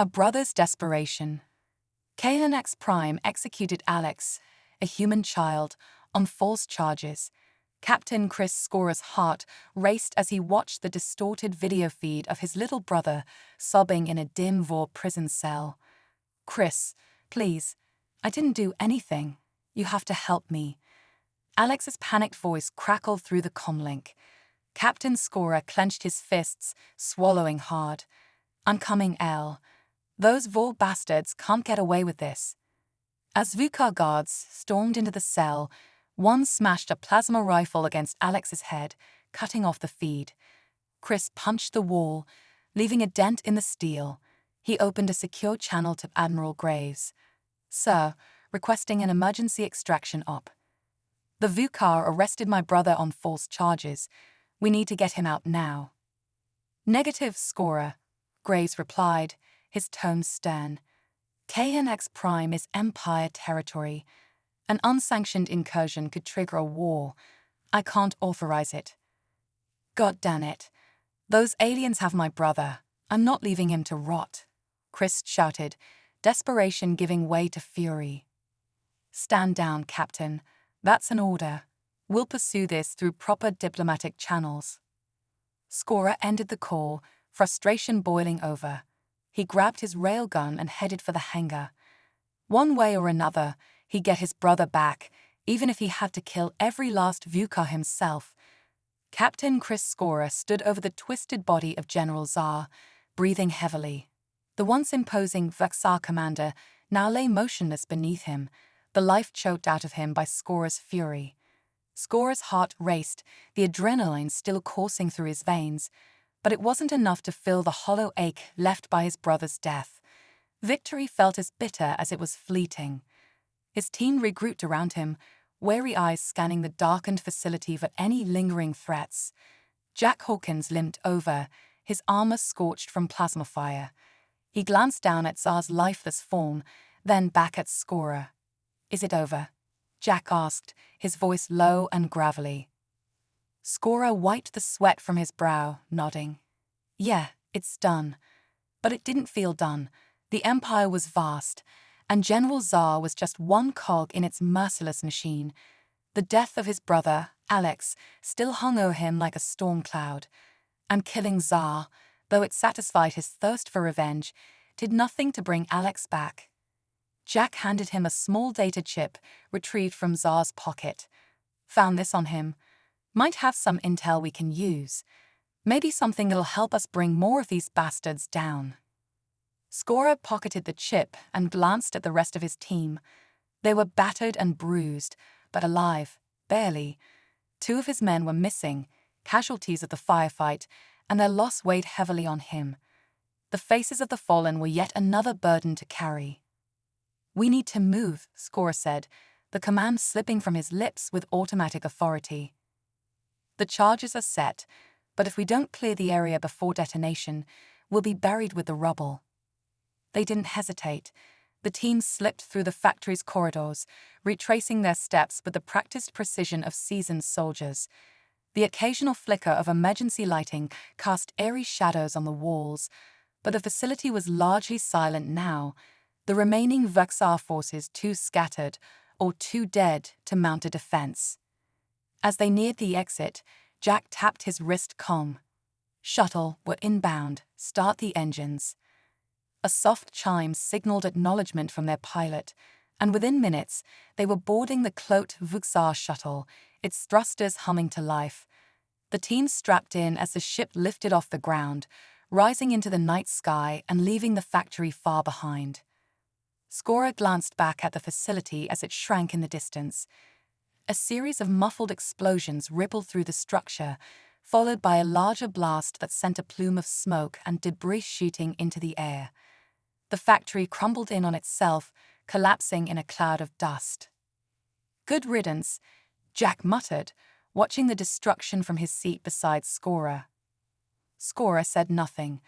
A brother's desperation. KNX Prime executed Alex, a human child, on false charges. Captain Chris Scorer's heart raced as he watched the distorted video feed of his little brother sobbing in a dim Vor prison cell. "Chris, please, I didn't do anything. You have to help me." Alex's panicked voice crackled through the comlink. Captain Scorer clenched his fists, swallowing hard. "I'm coming, L. Those Vor bastards can't get away with this." As VUCA guards stormed into the cell, one smashed a plasma rifle against Alex's head, cutting off the feed. Chris punched the wall, leaving a dent in the steel. He opened a secure channel to Admiral Graves. "Sir, requesting an emergency extraction op. The VUCA arrested my brother on false charges. We need to get him out now." "Negative, Scorer," Graves replied, his tone stern. "KNX Prime is Empire territory. An unsanctioned incursion could trigger a war. I can't authorize it." "God damn it. Those aliens have my brother. I'm not leaving him to rot," Chris shouted, desperation giving way to fury. "Stand down, Captain. That's an order. We'll pursue this through proper diplomatic channels." Scorer ended the call, frustration boiling over. He grabbed his railgun and headed for the hangar. One way or another, he'd get his brother back, even if he had to kill every last VUCA himself. Captain Chris Scorer stood over the twisted body of General Zar, breathing heavily. The once imposing VUCA commander now lay motionless beneath him, the life choked out of him by Scorer's fury. Scorer's heart raced, the adrenaline still coursing through his veins, but it wasn't enough to fill the hollow ache left by his brother's death. Victory felt as bitter as it was fleeting. His team regrouped around him, wary eyes scanning the darkened facility for any lingering threats. Jack Hawkins limped over, his armor scorched from plasma fire. He glanced down at Zar's lifeless form, then back at Scorer. "Is it over?" Jack asked, his voice low and gravelly. Scorer wiped the sweat from his brow, nodding. "Yeah, it's done." But it didn't feel done. The Empire was vast, and General Zar was just one cog in its merciless machine. The death of his brother, Alex, still hung over him like a storm cloud. And killing Zar, though it satisfied his thirst for revenge, did nothing to bring Alex back. Jack handed him a small data chip retrieved from Zar's pocket. "Found this on him. Might have some intel we can use. Maybe something that'll help us bring more of these bastards down." Scorer pocketed the chip and glanced at the rest of his team. They were battered and bruised, but alive, barely. 2 of his men were missing, casualties of the firefight, and their loss weighed heavily on him. The faces of the fallen were yet another burden to carry. "We need to move," Scorer said, the command slipping from his lips with automatic authority. "The charges are set, but if we don't clear the area before detonation, we'll be buried with the rubble." They didn't hesitate. The team slipped through the factory's corridors, retracing their steps with the practiced precision of seasoned soldiers. The occasional flicker of emergency lighting cast airy shadows on the walls, but the facility was largely silent now, the remaining VUCA forces too scattered or too dead to mount a defense. As they neared the exit, Jack tapped his wrist comm. "Shuttle, we're inbound. Start the engines." A soft chime signaled acknowledgement from their pilot, and within minutes, they were boarding the cloaked VUCA shuttle, its thrusters humming to life. The team strapped in as the ship lifted off the ground, rising into the night sky and leaving the factory far behind. Scorer glanced back at the facility as it shrank in the distance. A series of muffled explosions rippled through the structure, followed by a larger blast that sent a plume of smoke and debris shooting into the air. The factory crumbled in on itself, collapsing in a cloud of dust. "Good riddance," Jack muttered, watching the destruction from his seat beside Scorer. Scorer said nothing.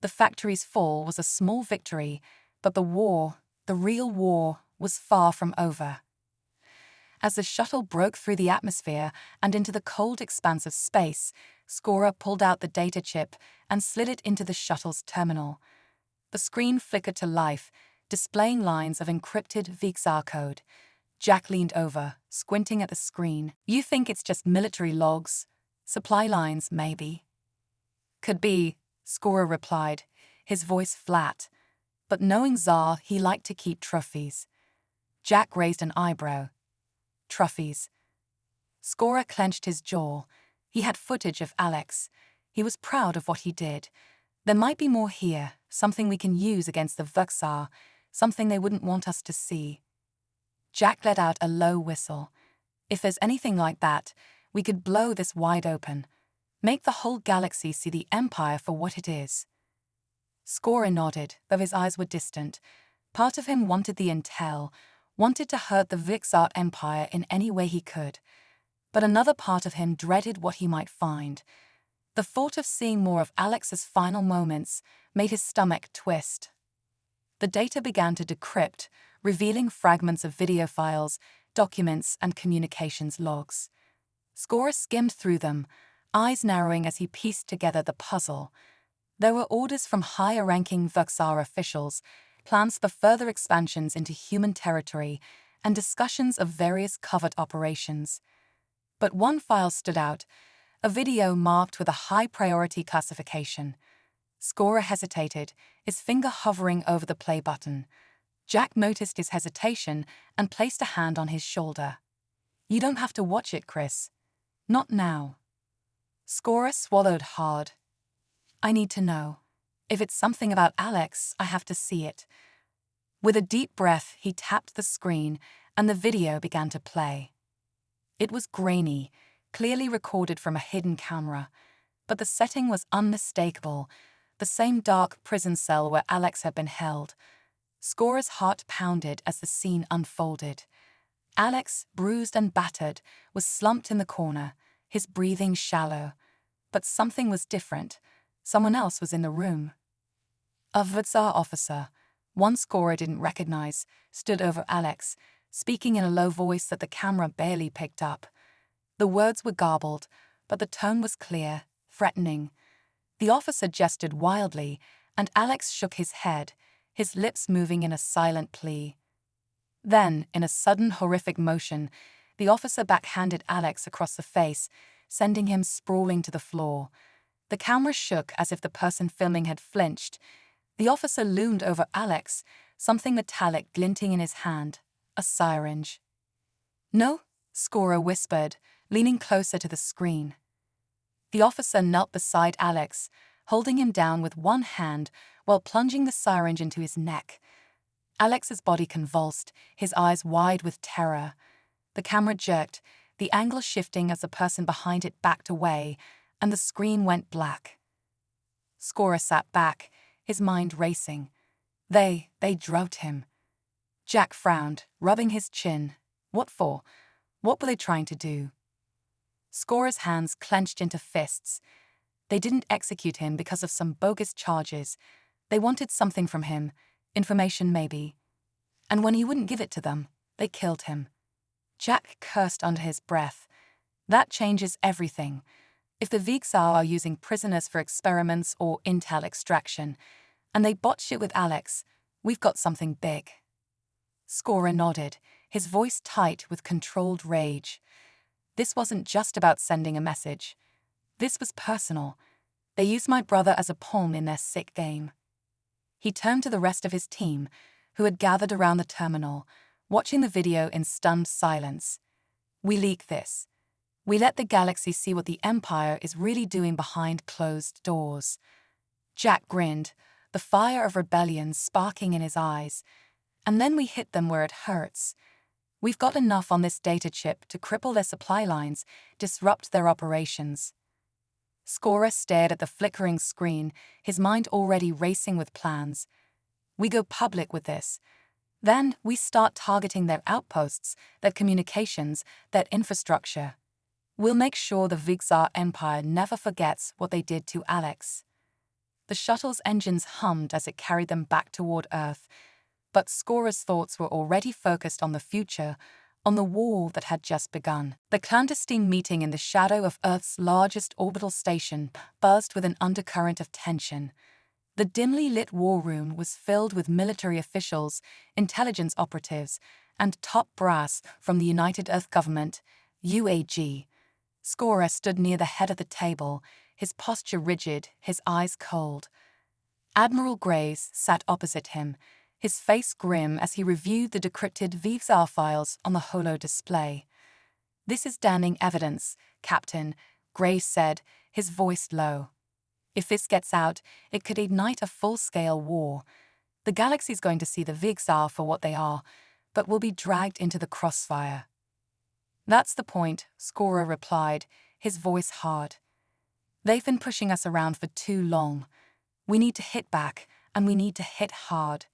The factory's fall was a small victory, but the war, the real war, was far from over. As the shuttle broke through the atmosphere and into the cold expanse of space, Scorer pulled out the data chip and slid it into the shuttle's terminal. The screen flickered to life, displaying lines of encrypted VXR code. Jack leaned over, squinting at the screen. "You think it's just military logs? Supply lines, maybe?" "Could be," Scorer replied, his voice flat. But knowing Tsar, he liked to keep trophies. Jack raised an eyebrow. "Trophies?" Scorer clenched his jaw. He had footage of Alex. He was proud of what he did. There might be more here, something we can use against the VXR, something they wouldn't want us to see. Jack let out a low whistle. "If there's anything like that, we could blow this wide open. Make the whole galaxy see the Empire for what it is." Scorer nodded, though his eyes were distant. Part of him wanted the intel, wanted to hurt the VXR Empire in any way he could. But another part of him dreaded what he might find. The thought of seeing more of Alex's final moments made his stomach twist. The data began to decrypt, revealing fragments of video files, documents, and communications logs. Scorer skimmed through them, eyes narrowing as he pieced together the puzzle. There were orders from higher-ranking VXR officials, plans for further expansions into human territory, and discussions of various covert operations. But one file stood out, a video marked with a high-priority classification. Scorer hesitated, his finger hovering over the play button. Jack noticed his hesitation and placed a hand on his shoulder. "You don't have to watch it, Chris. Not now." Scorer swallowed hard. "I need to know. If it's something about Alex, I have to see it." With a deep breath, he tapped the screen, and the video began to play. It was grainy, clearly recorded from a hidden camera, but the setting was unmistakable, the same dark prison cell where Alex had been held. Scorer's heart pounded as the scene unfolded. Alex, bruised and battered, was slumped in the corner, his breathing shallow. But something was different. Someone else was in the room. A VXR officer, one Scorer didn't recognize, stood over Alex, speaking in a low voice that the camera barely picked up. The words were garbled, but the tone was clear, threatening. The officer gestured wildly, and Alex shook his head, his lips moving in a silent plea. Then, in a sudden horrific motion, the officer backhanded Alex across the face, sending him sprawling to the floor. The camera shook as if the person filming had flinched. The officer loomed over Alex, something metallic glinting in his hand, a syringe. "No?" Scorer whispered, leaning closer to the screen. The officer knelt beside Alex, holding him down with one hand while plunging the syringe into his neck. Alex's body convulsed, his eyes wide with terror. The camera jerked, the angle shifting as the person behind it backed away, and the screen went black. Scorer sat back, his mind racing. They drugged him. Jack frowned, rubbing his chin. What for? What were they trying to do? Scorer's hands clenched into fists. They didn't execute him because of some bogus charges. They wanted something from him, information maybe. And when he wouldn't give it to them, they killed him. Jack cursed under his breath. That changes everything. If the VXR are using prisoners for experiments or intel extraction, and they botched it with Alex, we've got something big. Scorer nodded, his voice tight with controlled rage. This wasn't just about sending a message. This was personal. They used my brother as a pawn in their sick game. He turned to the rest of his team, who had gathered around the terminal, watching the video in stunned silence. We leak this. We let the galaxy see what the Empire is really doing behind closed doors. Jack grinned, the fire of rebellion sparking in his eyes. And then we hit them where it hurts. We've got enough on this data chip to cripple their supply lines, disrupt their operations. Scorer stared at the flickering screen, his mind already racing with plans. We go public with this. Then we start targeting their outposts, their communications, their infrastructure. We'll make sure the VXR Empire never forgets what they did to Alex. The shuttle's engines hummed as it carried them back toward Earth, but Scorer's thoughts were already focused on the future, on the war that had just begun. The clandestine meeting in the shadow of Earth's largest orbital station buzzed with an undercurrent of tension. The dimly lit war room was filled with military officials, intelligence operatives, and top brass from the United Earth Government, UAG. Scorer stood near the head of the table, his posture rigid, his eyes cold. Admiral Graves sat opposite him, his face grim as he reviewed the decrypted VXR files on the holo display. "This is damning evidence, Captain," Graves said, his voice low. "If this gets out, it could ignite a full-scale war. The galaxy's going to see the VXR for what they are, but will be dragged into the crossfire." "That's the point," Scorer replied, his voice hard. "They've been pushing us around for too long. We need to hit back, and we need to hit hard."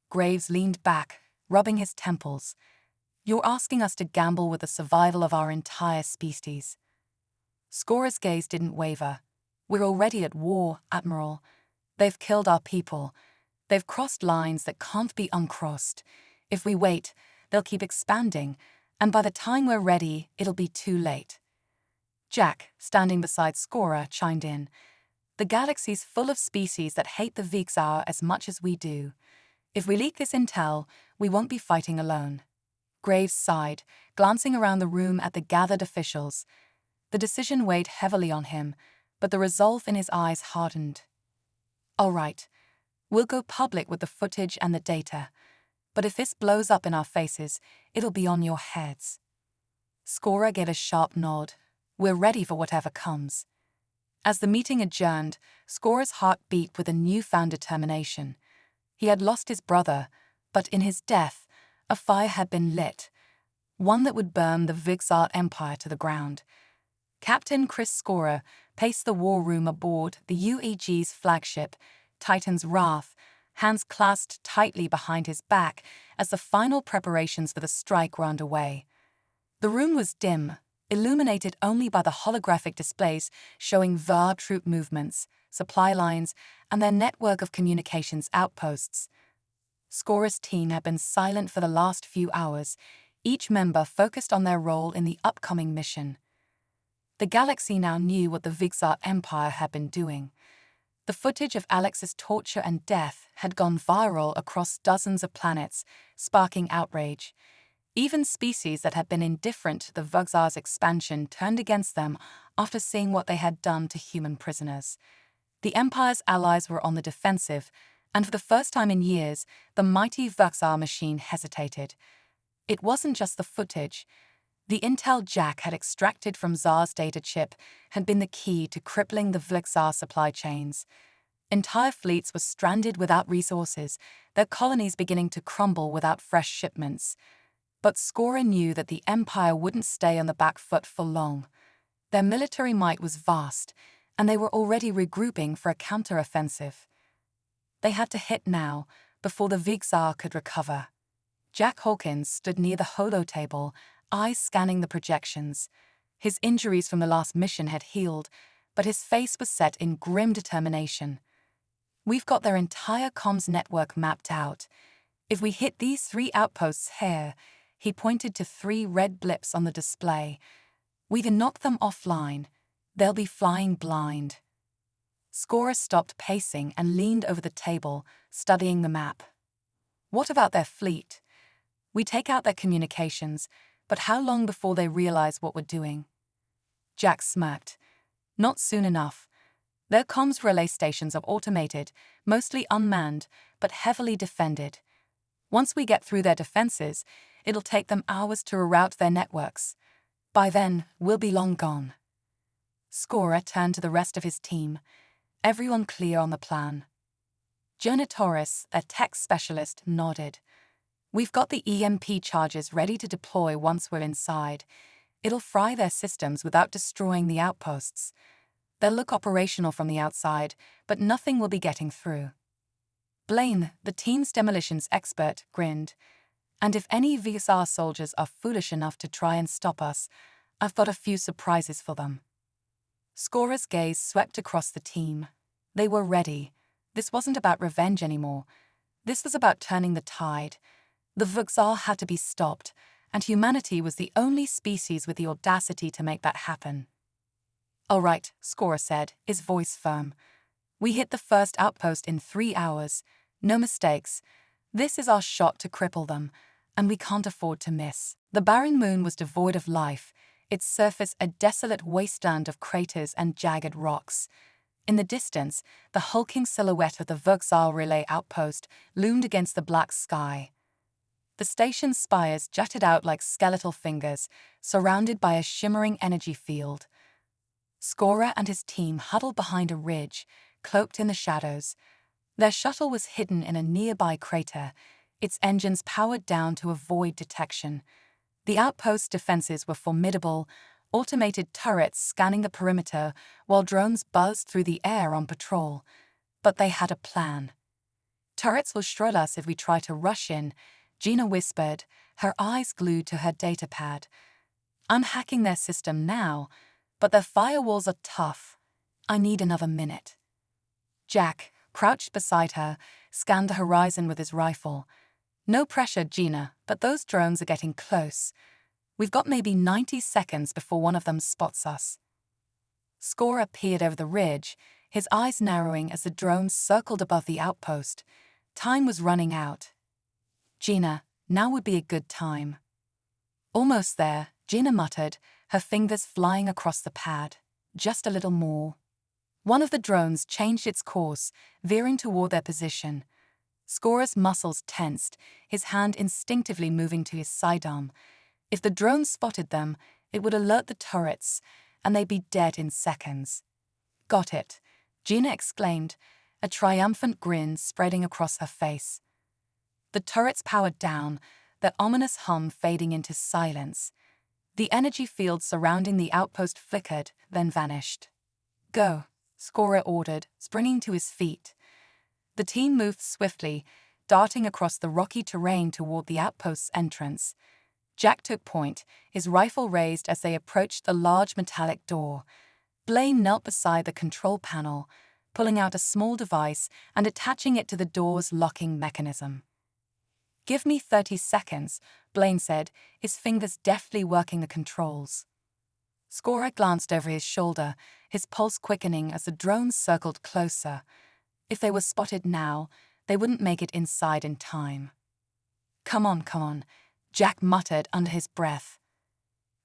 Graves leaned back, rubbing his temples. "You're asking us to gamble with the survival of our entire species." Scorer's gaze didn't waver. "We're already at war, Admiral. They've killed our people. They've crossed lines that can't be uncrossed. If we wait, they'll keep expanding, and by the time we're ready, it'll be too late." Jack, standing beside Scorer, chimed in. "The galaxy's full of species that hate the VXR as much as we do. If we leak this intel, we won't be fighting alone." Graves sighed, glancing around the room at the gathered officials. The decision weighed heavily on him, but the resolve in his eyes hardened. "All right, we'll go public with the footage and the data. But if this blows up in our faces, it'll be on your heads." Scorer gave a sharp nod. "We're ready for whatever comes." As the meeting adjourned, Scorer's heart beat with a newfound determination. He had lost his brother, but in his death, a fire had been lit, one that would burn the VXR Empire to the ground. Captain Chris Scorer paced the war room aboard the UAG's flagship, Titan's Wrath, hands clasped tightly behind his back as the final preparations for the strike were underway. The room was dim, illuminated only by the holographic displays showing VAR troop movements, supply lines, and their network of communications outposts. Scorer's team had been silent for the last few hours, each member focused on their role in the upcoming mission. The galaxy now knew what the VXR Empire had been doing. The footage of Alex's torture and death had gone viral across dozens of planets, sparking outrage. Even species that had been indifferent to the VXR's expansion turned against them after seeing what they had done to human prisoners. The Empire's allies were on the defensive, and for the first time in years, the mighty VXR machine hesitated. It wasn't just the footage. The intel Jack had extracted from Zar's data chip had been the key to crippling the VXR supply chains. Entire fleets were stranded without resources, their colonies beginning to crumble without fresh shipments. But Scorer knew that the Empire wouldn't stay on the back foot for long. Their military might was vast, and they were already regrouping for a counter-offensive. They had to hit now, before the VXR could recover. Jack Hawkins stood near the holo table, eyes scanning the projections. His injuries from the last mission had healed, but his face was set in grim determination. "We've got their entire comms network mapped out. If we hit these 3 outposts here," he pointed to 3 red blips on the display, "we can knock them offline. They'll be flying blind." Scorer stopped pacing and leaned over the table, studying the map. "What about their fleet? We take out their communications, but how long before they realize what we're doing?" Jack smirked. "Not soon enough. Their comms relay stations are automated, mostly unmanned, but heavily defended. Once we get through their defenses, it'll take them hours to reroute their networks. By then, we'll be long gone." Scorer turned to the rest of his team. Everyone clear on the plan. Jonah Torres, a tech specialist, nodded. "We've got the EMP charges ready to deploy once we're inside. It'll fry their systems without destroying the outposts. They'll look operational from the outside, but nothing will be getting through." Blaine, the team's demolitions expert, grinned. "And if any VSR soldiers are foolish enough to try and stop us, I've got a few surprises for them." Scorer's gaze swept across the team. They were ready. This wasn't about revenge anymore. This was about turning the tide. The VXR had to be stopped, and humanity was the only species with the audacity to make that happen. "All right," Scorer said, his voice firm. We hit the first outpost in 3 hours. No mistakes. This is our shot to cripple them, and we can't afford to miss. The barren moon was devoid of life, its surface a desolate wasteland of craters and jagged rocks. In the distance, the hulking silhouette of the Vuxar relay outpost loomed against the black sky. The station's spires jutted out like skeletal fingers, surrounded by a shimmering energy field. Scorer and his team huddled behind a ridge, cloaked in the shadows. Their shuttle was hidden in a nearby crater, its engines powered down to avoid detection. The outpost's defenses were formidable, automated turrets scanning the perimeter while drones buzzed through the air on patrol. But they had a plan. "Turrets will shred us if we try to rush in," Gina whispered, her eyes glued to her datapad. "I'm hacking their system now, but their firewalls are tough. I need another minute." Jack, crouched beside her, scanned the horizon with his rifle. "No pressure, Gina, but those drones are getting close. We've got maybe 90 seconds before one of them spots us." Scorer peered over the ridge, his eyes narrowing as the drones circled above the outpost. Time was running out. "Gina, now would be a good time." "Almost there," Gina muttered, her fingers flying across the pad. "Just a little more." One of the drones changed its course, veering toward their position. Scorer's muscles tensed, his hand instinctively moving to his sidearm. If the drone spotted them, it would alert the turrets, and they'd be dead in seconds. "Got it," Gina exclaimed, a triumphant grin spreading across her face. The turrets powered down, their ominous hum fading into silence. The energy field surrounding the outpost flickered, then vanished. "Go," Scorer ordered, springing to his feet. The team moved swiftly, darting across the rocky terrain toward the outpost's entrance. Jack took point, his rifle raised as they approached the large metallic door. Blaine knelt beside the control panel, pulling out a small device and attaching it to the door's locking mechanism. "Give me 30 seconds, Blaine said, his fingers deftly working the controls. Scorer glanced over his shoulder, his pulse quickening as the drones circled closer. If they were spotted now, they wouldn't make it inside in time. Come on, Jack muttered under his breath.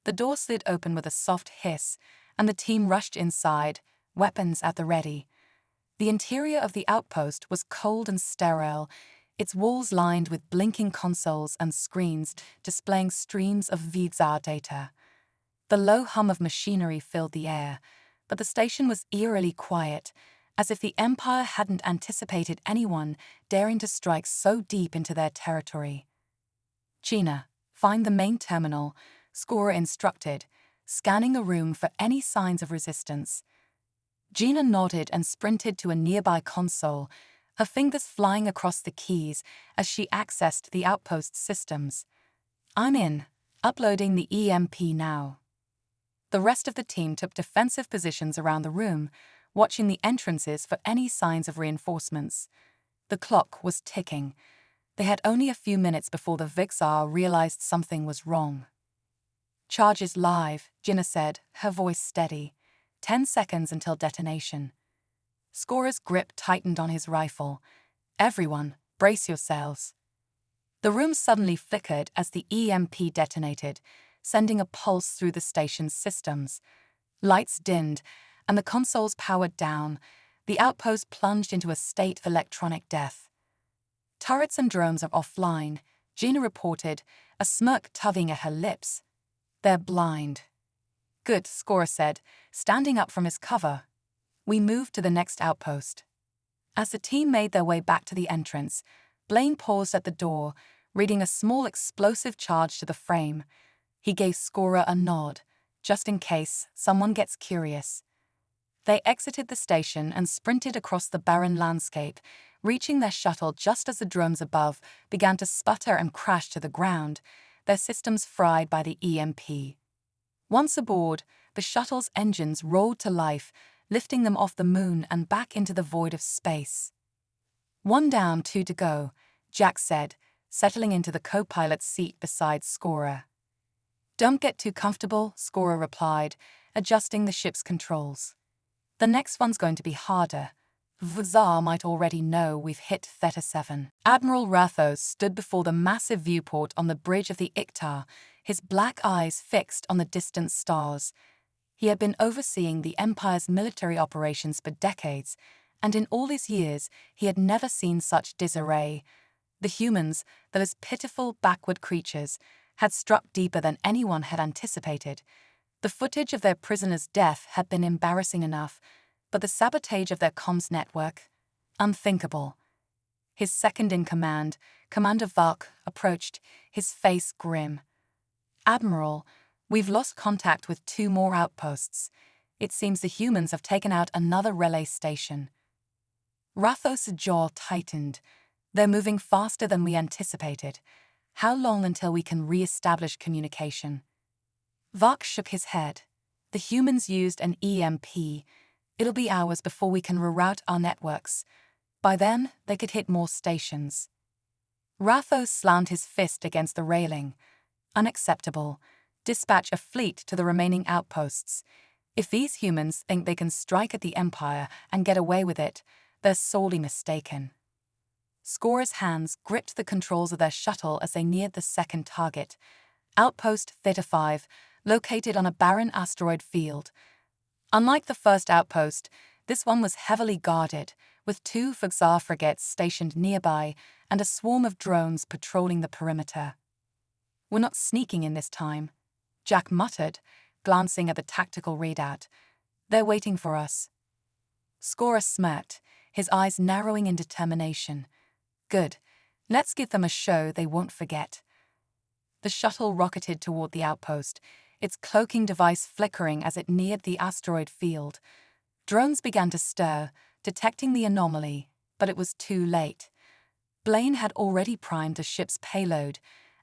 The door slid open with a soft hiss, and the team rushed inside, weapons at the ready. The interior of the outpost was cold and sterile, its walls lined with blinking consoles and screens displaying streams of Vuxar data. The low hum of machinery filled the air, but the station was eerily quiet, as if the Empire hadn't anticipated anyone daring to strike so deep into their territory. "Gina, find the main terminal," Scorer instructed, scanning the room for any signs of resistance. Gina nodded and sprinted to a nearby console, her fingers flying across the keys as she accessed the outpost's systems. "I'm in, uploading the EMP now." The rest of the team took defensive positions around the room, watching the entrances for any signs of reinforcements. The clock was ticking. They had only a few minutes before the Vuxar realized something was wrong. "Charges live," Gina said, her voice steady. 10 seconds until detonation. Scorer's grip tightened on his rifle. "Everyone, brace yourselves." The room suddenly flickered as the EMP detonated, sending a pulse through the station's systems. Lights dimmed, and the consoles powered down. The outpost plunged into a state of electronic death. "Turrets and drones are offline," Gina reported, a smirk tugging at her lips. "They're blind." "Good," Scorer said, standing up from his cover. We moved to the next outpost. As the team made their way back to the entrance, Blaine paused at the door, reading a small explosive charge to the frame. He gave Scorer a nod, just in case someone gets curious. They exited the station and sprinted across the barren landscape, reaching their shuttle just as the drones above began to sputter and crash to the ground, their systems fried by the EMP. Once aboard, the shuttle's engines roared to life, lifting them off the moon and back into the void of space. "One down, 2 to go," Jack said, settling into the co-pilot's seat beside Scorer. "Don't get too comfortable," Scorer replied, adjusting the ship's controls. "The next one's going to be harder. Vuzar might already know we've hit Theta 7. Admiral Rathos stood before the massive viewport on the bridge of the Iktar, his black eyes fixed on the distant stars. He had been overseeing the Empire's military operations for decades, and in all his years he had never seen such disarray. The humans, those pitiful backward creatures, had struck deeper than anyone had anticipated. The footage of their prisoner's death had been embarrassing enough, but the sabotage of their comms network? Unthinkable. His second-in-command, Commander Valk, approached, his face grim. "Admiral, we've lost contact with 2 more outposts. It seems the humans have taken out another relay station." Rathos' jaw tightened. "They're moving faster than we anticipated. How long until we can re-establish communication?" Valk shook his head. "The humans used an EMP. It'll be hours before we can reroute our networks. By then, they could hit more stations." Rathos slammed his fist against the railing. "Unacceptable. Dispatch a fleet to the remaining outposts. If these humans think they can strike at the Empire and get away with it, they're sorely mistaken." Scorer's hands gripped the controls of their shuttle as they neared the second target, Outpost Theta 5, located on a barren asteroid field. Unlike the first outpost, this one was heavily guarded, with 2 Vuzar frigates stationed nearby and a swarm of drones patrolling the perimeter. "We're not sneaking in this time," Jack muttered, glancing at the tactical readout. "They're waiting for us." Scorer smirked, his eyes narrowing in determination. "Good. Let's give them a show they won't forget." The shuttle rocketed toward the outpost, its cloaking device flickering as it neared the asteroid field. Drones began to stir, detecting the anomaly, but it was too late. Blaine had already primed the ship's payload,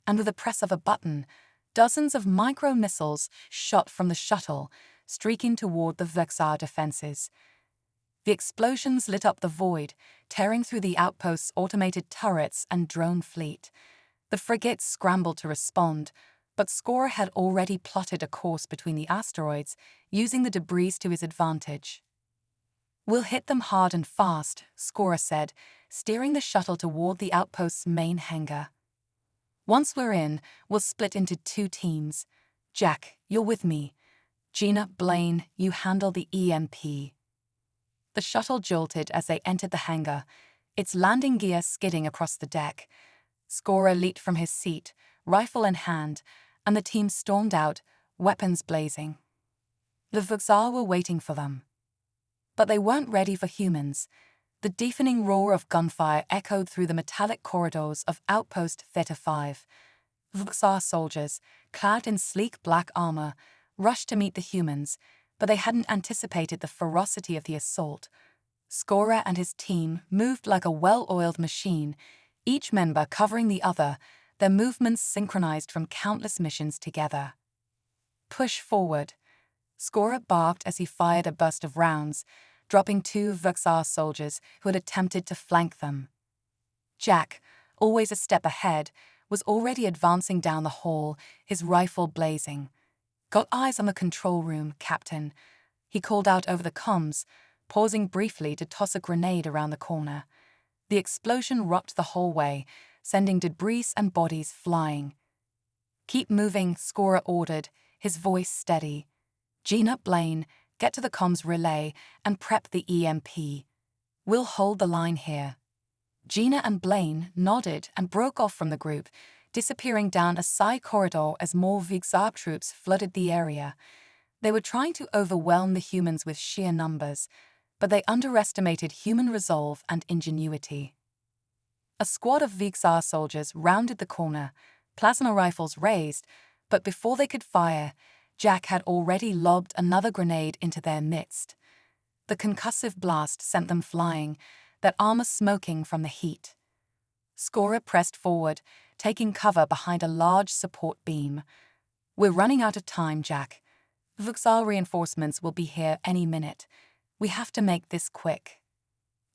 and with the press of a button, dozens of micro-missiles shot from the shuttle, streaking toward the Vuzar defenses. The explosions lit up the void, tearing through the outpost's automated turrets and drone fleet. The frigates scrambled to respond, but Scorer had already plotted a course between the asteroids, using the debris to his advantage. "We'll hit them hard and fast," Scorer said, steering the shuttle toward the outpost's main hangar. "Once we're in, we'll split into 2 teams. Jack, you're with me. Gina, Blaine, you handle the EMP." The shuttle jolted as they entered the hangar, its landing gear skidding across the deck. Scorer leaped from his seat, rifle in hand, and the team stormed out, weapons blazing. The Vuzar were waiting for them. But they weren't ready for humans. The deafening roar of gunfire echoed through the metallic corridors of Outpost Theta 5. Vuzar soldiers, clad in sleek black armor, rushed to meet the humans, but they hadn't anticipated the ferocity of the assault. Scorer and his team moved like a well-oiled machine, each member covering the other, their movements synchronized from countless missions together. "Push forward," Scorer barked as he fired a burst of rounds, dropping 2 Vuzar soldiers who had attempted to flank them. Jack, always a step ahead, was already advancing down the hall, his rifle blazing. "Got eyes on the control room, Captain," he called out over the comms, pausing briefly to toss a grenade around the corner. The explosion rocked the hallway, sending debris and bodies flying. "Keep moving," Scorer ordered, his voice steady. "Gina, Blaine, get to the comms relay and prep the EMP. We'll hold the line here." Gina and Blaine nodded and broke off from the group, disappearing down a side corridor as more Vuzar troops flooded the area. They were trying to overwhelm the humans with sheer numbers, but they underestimated human resolve and ingenuity. A squad of Vuzar soldiers rounded the corner, plasma rifles raised, but before they could fire, Jack had already lobbed another grenade into their midst. The concussive blast sent them flying, their armor smoking from the heat. Scorer pressed forward, taking cover behind a large support beam. "We're running out of time, Jack. Vuzar reinforcements will be here any minute. We have to make this quick."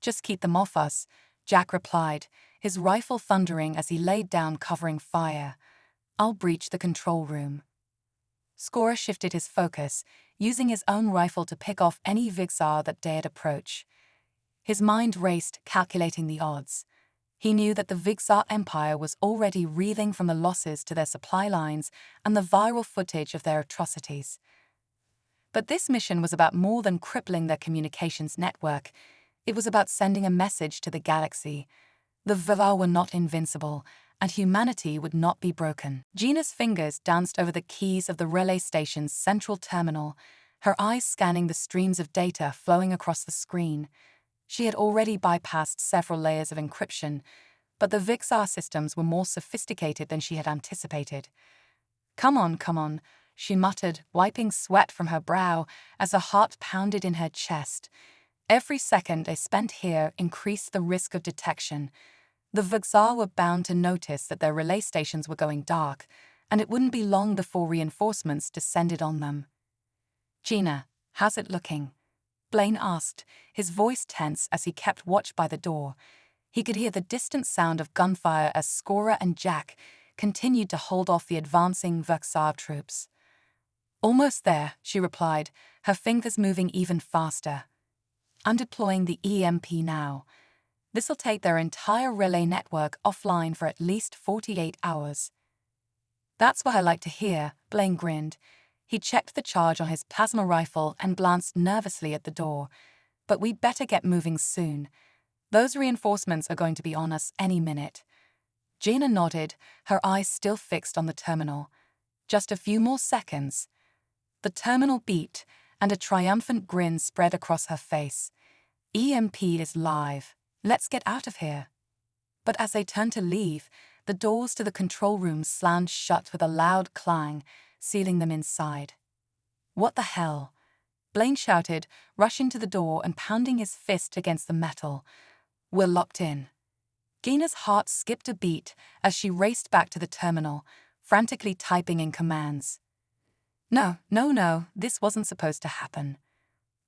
"Just keep them off us," Jack replied, his rifle thundering as he laid down covering fire. "I'll breach the control room." Scorer shifted his focus, using his own rifle to pick off any Vuzar that dared approach. His mind raced, calculating the odds. He knew that the Vixar Empire was already reeling from the losses to their supply lines and the viral footage of their atrocities. But this mission was about more than crippling their communications network. It was about sending a message to the galaxy. The Vixar were not invincible, and humanity would not be broken. Gina's fingers danced over the keys of the relay station's central terminal, her eyes scanning the streams of data flowing across the screen. She had already bypassed several layers of encryption, but the Vixar systems were more sophisticated than she had anticipated. Come on, she muttered, wiping sweat from her brow as her heart pounded in her chest. Every second they spent here increased the risk of detection. The Vixar were bound to notice that their relay stations were going dark, and it wouldn't be long before reinforcements descended on them. Gina, how's it looking? Blaine asked, his voice tense as he kept watch by the door. He could hear the distant sound of gunfire as Scorer and Jack continued to hold off the advancing Vixar troops. Almost there, she replied, her fingers moving even faster. I'm deploying the EMP now. This'll take their entire relay network offline for at least 48 hours. That's what I like to hear, Blaine grinned. He checked the charge on his plasma rifle and glanced nervously at the door. But we'd better get moving soon. Those reinforcements are going to be on us any minute. Gina nodded, her eyes still fixed on the terminal. Just a few more seconds. The terminal beeped, and a triumphant grin spread across her face. EMP is live. Let's get out of here. But as they turned to leave, the doors to the control room slammed shut with a loud clang, sealing them inside. What the hell? Blaine shouted, rushing to the door and pounding his fist against the metal. We're locked in. Gina's heart skipped a beat as she raced back to the terminal, frantically typing in commands. No, this wasn't supposed to happen.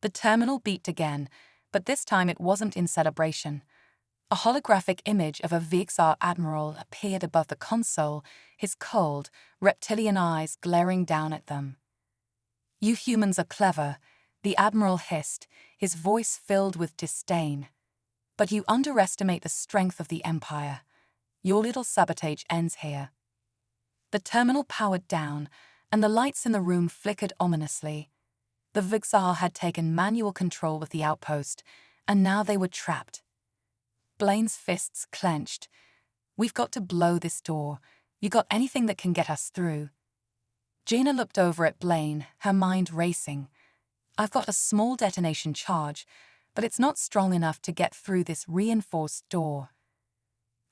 The terminal beeped again, but this time it wasn't in celebration. A holographic image of a Vixar admiral appeared above the console, his cold, reptilian eyes glaring down at them. You humans are clever, the admiral hissed, his voice filled with disdain. But you underestimate the strength of the Empire. Your little sabotage ends here. The terminal powered down, and the lights in the room flickered ominously. The Vixar had taken manual control of the outpost, and now they were trapped. Blaine's fists clenched. We've got to blow this door. You got anything that can get us through? Gina looked over at Blaine, her mind racing. I've got a small detonation charge, but it's not strong enough to get through this reinforced door.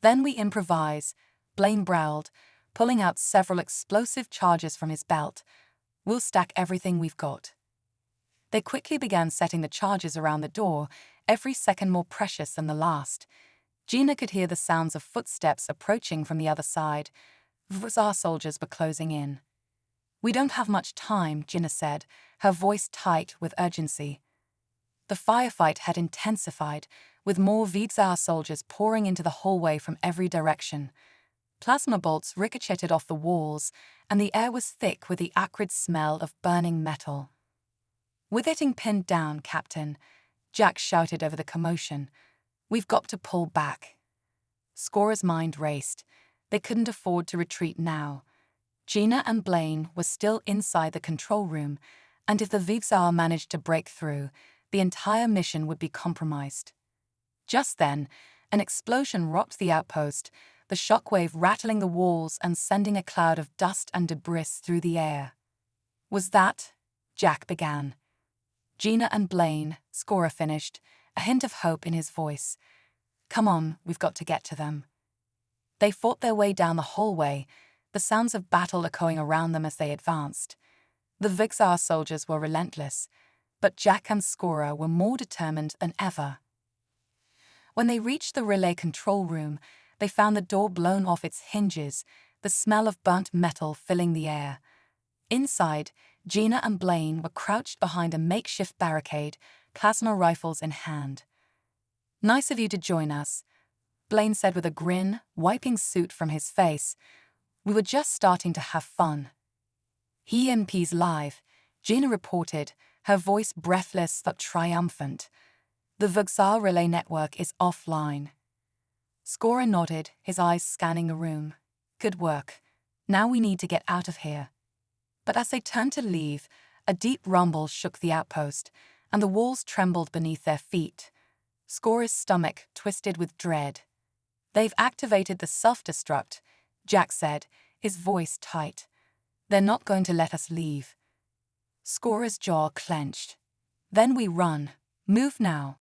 Then we improvise, Blaine growled, pulling out several explosive charges from his belt. We'll stack everything we've got. They quickly began setting the charges around the door, every second more precious than the last. Gina could hear the sounds of footsteps approaching from the other side. Vixar soldiers were closing in. We don't have much time, Gina said, her voice tight with urgency. The firefight had intensified, with more Vixar soldiers pouring into the hallway from every direction. Plasma bolts ricocheted off the walls, and the air was thick with the acrid smell of burning metal. We're getting pinned down, Captain, Jack shouted over the commotion. We've got to pull back. Scorer's mind raced. They couldn't afford to retreat now. Gina and Blaine were still inside the control room, and if the Vixar managed to break through, the entire mission would be compromised. Just then, an explosion rocked the outpost, the shockwave rattling the walls and sending a cloud of dust and debris through the air. Was that? Jack began. Gina and Blaine, Scorer finished, a hint of hope in his voice. Come on, we've got to get to them. They fought their way down the hallway, the sounds of battle echoing around them as they advanced. The Vixar soldiers were relentless, but Jack and Scorer were more determined than ever. When they reached the relay control room, they found the door blown off its hinges, the smell of burnt metal filling the air. Inside, Gina and Blaine were crouched behind a makeshift barricade, plasma rifles in hand. Nice of you to join us, Blaine said with a grin, wiping soot from his face. We were just starting to have fun. EMP's live, Gina reported, her voice breathless but triumphant. The Vuxar relay network is offline. Scorer nodded, his eyes scanning the room. Good work. Now we need to get out of here. But as they turned to leave, a deep rumble shook the outpost, and the walls trembled beneath their feet. Scorer's stomach twisted with dread. They've activated the self-destruct, Jack said, his voice tight. They're not going to let us leave. Scorer's jaw clenched. Then we run. Move now.